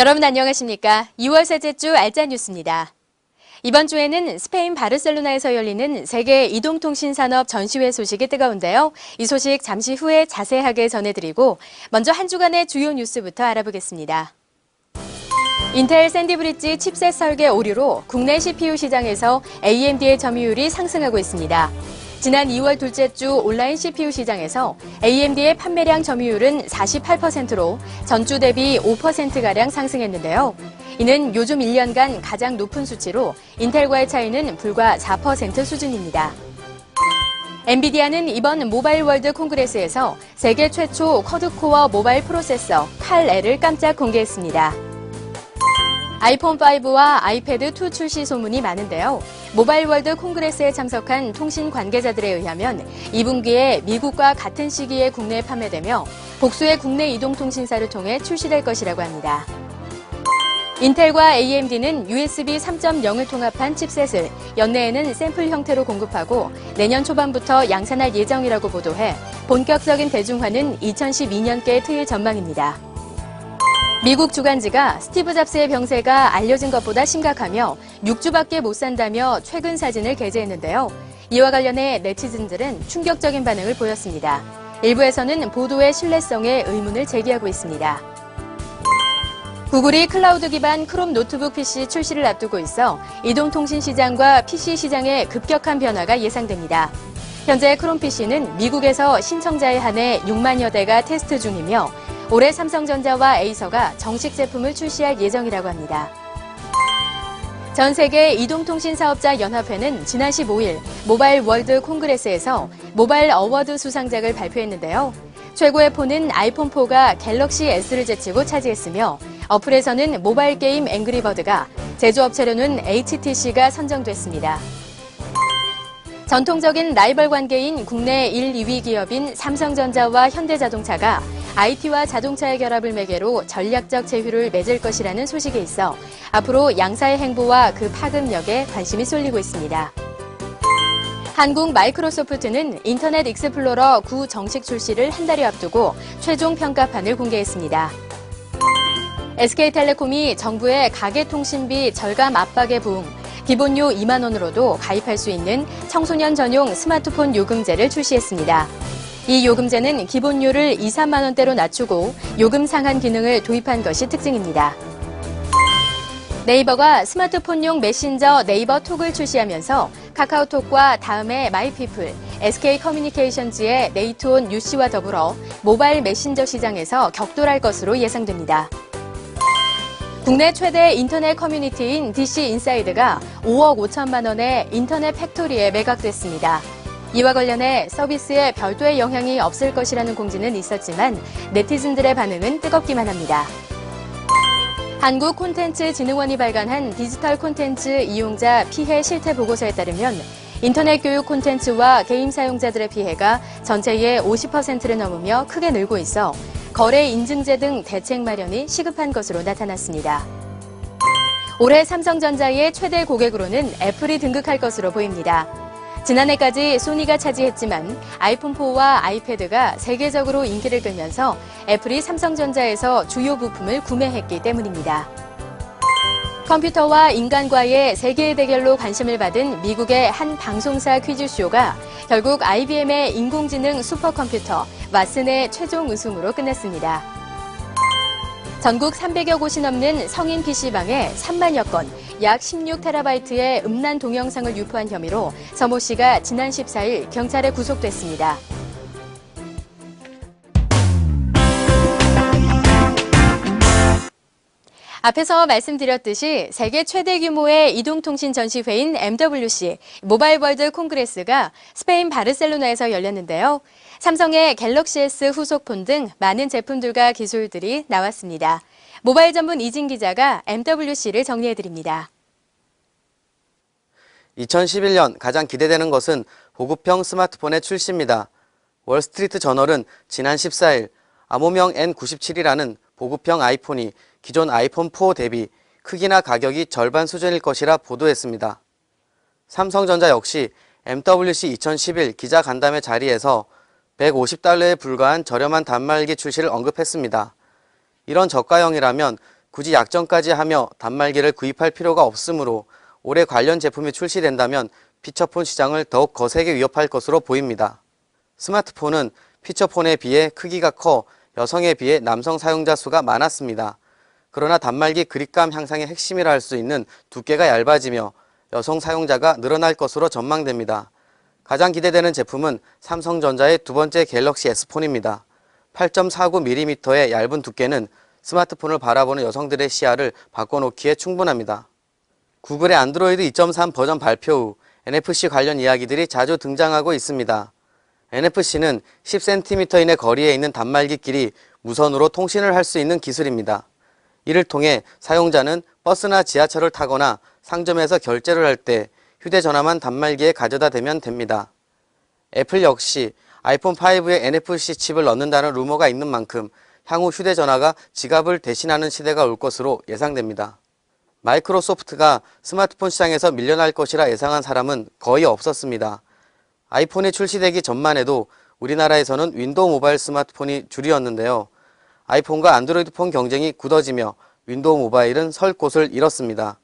여러분 안녕하십니까? 2월 셋째 주 알짜 뉴스입니다. 이번 주에는 스페인 바르셀로나에서 열리는 세계 이동통신산업 전시회 소식이 뜨거운데요. 이 소식 잠시 후에 자세하게 전해드리고 먼저 한 주간의 주요 뉴스부터 알아보겠습니다. 인텔 샌디브리지 칩셋 설계 오류로 국내 CPU 시장에서 AMD의 점유율이 상승하고 있습니다. 지난 2월 둘째 주 온라인 CPU 시장에서 AMD의 판매량 점유율은 48%로 전주 대비 5%가량 상승했는데요. 이는 요즘 1년간 가장 높은 수치로 인텔과의 차이는 불과 4% 수준입니다. 엔비디아는 이번 모바일 월드 콩그레스에서 세계 최초 쿼드코어 모바일 프로세서 칼L을 깜짝 공개했습니다. 아이폰 5와 아이패드 2 출시 소문이 많은데요. 모바일 월드 콩그레스에 참석한 통신 관계자들에 의하면 2분기에 미국과 같은 시기에 국내에 판매되며 복수의 국내 이동통신사를 통해 출시될 것이라고 합니다. 인텔과 AMD는 USB 3.0을 통합한 칩셋을 연내에는 샘플 형태로 공급하고 내년 초반부터 양산할 예정이라고 보도해 본격적인 대중화는 2012년께 트일 전망입니다. 미국 주간지가 스티브 잡스의 병세가 알려진 것보다 심각하며 6주밖에 못 산다며 최근 사진을 게재했는데요. 이와 관련해 네티즌들은 충격적인 반응을 보였습니다. 일부에서는 보도의 신뢰성에 의문을 제기하고 있습니다. 구글이 클라우드 기반 크롬 노트북 PC 출시를 앞두고 있어 이동통신 시장과 PC 시장에 급격한 변화가 예상됩니다. 현재 크롬 PC는 미국에서 신청자에 한해 6만여 대가 테스트 중이며 올해 삼성전자와 에이서가 정식 제품을 출시할 예정이라고 합니다. 전 세계 이동통신사업자 연합회는 지난 15일 모바일 월드 콩그레스에서 모바일 어워드 수상작을 발표했는데요. 최고의 폰은 아이폰 4가 갤럭시 S를 제치고 차지했으며 어플에서는 모바일 게임 앵그리버드가, 제조업체로는 HTC가 선정됐습니다. 전통적인 라이벌 관계인 국내 1, 2위 기업인 삼성전자와 현대자동차가 IT와 자동차의 결합을 매개로 전략적 제휴를 맺을 것이라는 소식이 있어 앞으로 양사의 행보와 그 파급력에 관심이 쏠리고 있습니다. 한국 마이크로소프트는 인터넷 익스플로러 9 정식 출시를 한 달여 앞두고 최종 평가판을 공개했습니다. SK텔레콤이 정부의 가계통신비 절감 압박에 부응 기본료 2만 원으로도 가입할 수 있는 청소년 전용 스마트폰 요금제를 출시했습니다. 이 요금제는 기본료를 2, 3만 원대로 낮추고 요금 상한 기능을 도입한 것이 특징입니다. 네이버가 스마트폰용 메신저 네이버 톡을 출시하면서 카카오톡과 다음에 마이피플, SK커뮤니케이션즈의 네이트온 UC와 더불어 모바일 메신저 시장에서 격돌할 것으로 예상됩니다. 국내 최대 인터넷 커뮤니티인 DC인사이드가 5억 5천만 원의 인터넷 팩토리에 매각됐습니다. 이와 관련해 서비스에 별도의 영향이 없을 것이라는 공지는 있었지만 네티즌들의 반응은 뜨겁기만 합니다. 한국콘텐츠진흥원이 발간한 디지털 콘텐츠 이용자 피해 실태 보고서에 따르면 인터넷 교육 콘텐츠와 게임 사용자들의 피해가 전체의 50%를 넘으며 크게 늘고 있어 거래 인증제 등 대책 마련이 시급한 것으로 나타났습니다. 올해 삼성전자의 최대 고객으로는 애플이 등극할 것으로 보입니다. 지난해까지 소니가 차지했지만 아이폰4와 아이패드가 세계적으로 인기를 끌면서 애플이 삼성전자에서 주요 부품을 구매했기 때문입니다. 컴퓨터와 인간과의 세계의 대결로 관심을 받은 미국의 한 방송사 퀴즈쇼가 결국 IBM의 인공지능 슈퍼컴퓨터 왓슨의 최종 우승으로 끝났습니다. 전국 300여 곳이 넘는 성인 PC방에 3만여 건, 약 16TB의 음란 동영상을 유포한 혐의로 서모 씨가 지난 14일 경찰에 구속됐습니다. 앞에서 말씀드렸듯이 세계 최대 규모의 이동통신 전시회인 MWC, 모바일 월드 콩그레스가 스페인 바르셀로나에서 열렸는데요. 삼성의 갤럭시 S 후속폰 등 많은 제품들과 기술들이 나왔습니다. 모바일 전문 이진 기자가 MWC를 정리해드립니다. 2011년 가장 기대되는 것은 보급형 스마트폰의 출시입니다. 월스트리트 저널은 지난 14일 암호명 N97이라는 보급형 아이폰이 기존 아이폰 4 대비 크기나 가격이 절반 수준일 것이라 보도했습니다. 삼성전자 역시 MWC 2011 기자 간담회 자리에서 $150에 불과한 저렴한 단말기 출시를 언급했습니다. 이런 저가형이라면 굳이 약정까지 하며 단말기를 구입할 필요가 없으므로 올해 관련 제품이 출시된다면 피처폰 시장을 더욱 거세게 위협할 것으로 보입니다. 스마트폰은 피처폰에 비해 크기가 커 여성에 비해 남성 사용자 수가 많았습니다. 그러나 단말기 그립감 향상의 핵심이라 할 수 있는 두께가 얇아지며 여성 사용자가 늘어날 것으로 전망됩니다. 가장 기대되는 제품은 삼성전자의 두 번째 갤럭시 S폰입니다. 8.49mm의 얇은 두께는 스마트폰을 바라보는 여성들의 시야를 바꿔놓기에 충분합니다. 구글의 안드로이드 2.3 버전 발표 후 NFC 관련 이야기들이 자주 등장하고 있습니다. NFC는 10cm 이내 거리에 있는 단말기끼리 무선으로 통신을 할 수 있는 기술입니다. 이를 통해 사용자는 버스나 지하철을 타거나 상점에서 결제를 할 때 휴대전화만 단말기에 가져다 대면 됩니다. 애플 역시 아이폰 5에 NFC 칩을 넣는다는 루머가 있는 만큼 향후 휴대전화가 지갑을 대신하는 시대가 올 것으로 예상됩니다. 마이크로소프트가 스마트폰 시장에서 밀려날 것이라 예상한 사람은 거의 없었습니다. 아이폰이 출시되기 전만 해도 우리나라에서는 윈도우 모바일 스마트폰이 주류였는데요. 아이폰과 안드로이드 폰 경쟁이 굳어지며 윈도우 모바일은 설 곳을 잃었습니다.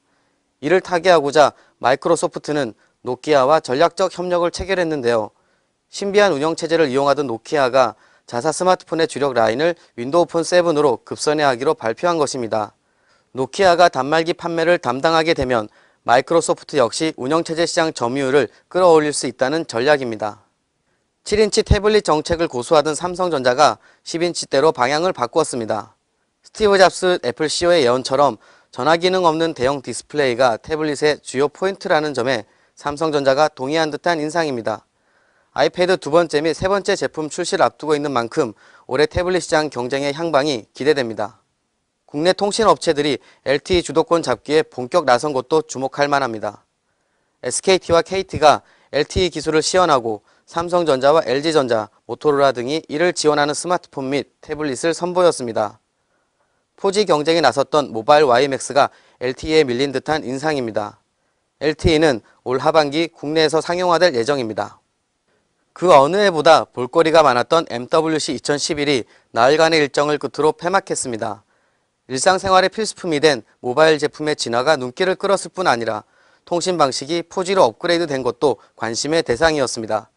이를 타개하고자 마이크로소프트는 노키아와 전략적 협력을 체결했는데요. 신비한 운영체제를 이용하던 노키아가 자사 스마트폰의 주력 라인을 윈도우 폰 7으로 급선회하기로 발표한 것입니다. 노키아가 단말기 판매를 담당하게 되면 마이크로소프트 역시 운영체제 시장 점유율을 끌어올릴 수 있다는 전략입니다. 7인치 태블릿 정책을 고수하던 삼성전자가 10인치대로 방향을 바꾸었습니다. 스티브 잡스 애플 CEO의 예언처럼 전화 기능 없는 대형 디스플레이가 태블릿의 주요 포인트라는 점에 삼성전자가 동의한 듯한 인상입니다. 아이패드 두 번째 및 세 번째 제품 출시를 앞두고 있는 만큼 올해 태블릿 시장 경쟁의 향방이 기대됩니다. 국내 통신업체들이 LTE 주도권 잡기에 본격 나선 것도 주목할 만합니다. SKT와 KT가 LTE 기술을 시연하고 삼성전자와 LG전자, 모토로라 등이 이를 지원하는 스마트폰 및 태블릿을 선보였습니다. 4G 경쟁에 나섰던 모바일 YMAX가 LTE에 밀린 듯한 인상입니다. LTE는 올 하반기 국내에서 상용화될 예정입니다. 그 어느 해보다 볼거리가 많았던 MWC 2011이 나흘간의 일정을 끝으로 폐막했습니다. 일상생활의 필수품이 된 모바일 제품의 진화가 눈길을 끌었을 뿐 아니라 통신 방식이 4G로 업그레이드 된 것도 관심의 대상이었습니다.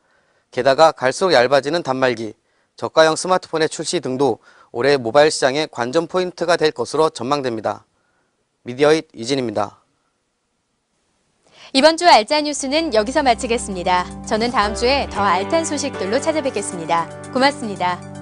게다가 갈수록 얇아지는 단말기, 저가형 스마트폰의 출시 등도 올해 모바일 시장의 관전 포인트가 될 것으로 전망됩니다. 미디어잇 이진입니다. 이번 주 알짜 뉴스는 여기서 마치겠습니다. 저는 다음 주에 더 알찬 소식들로 찾아뵙겠습니다. 고맙습니다.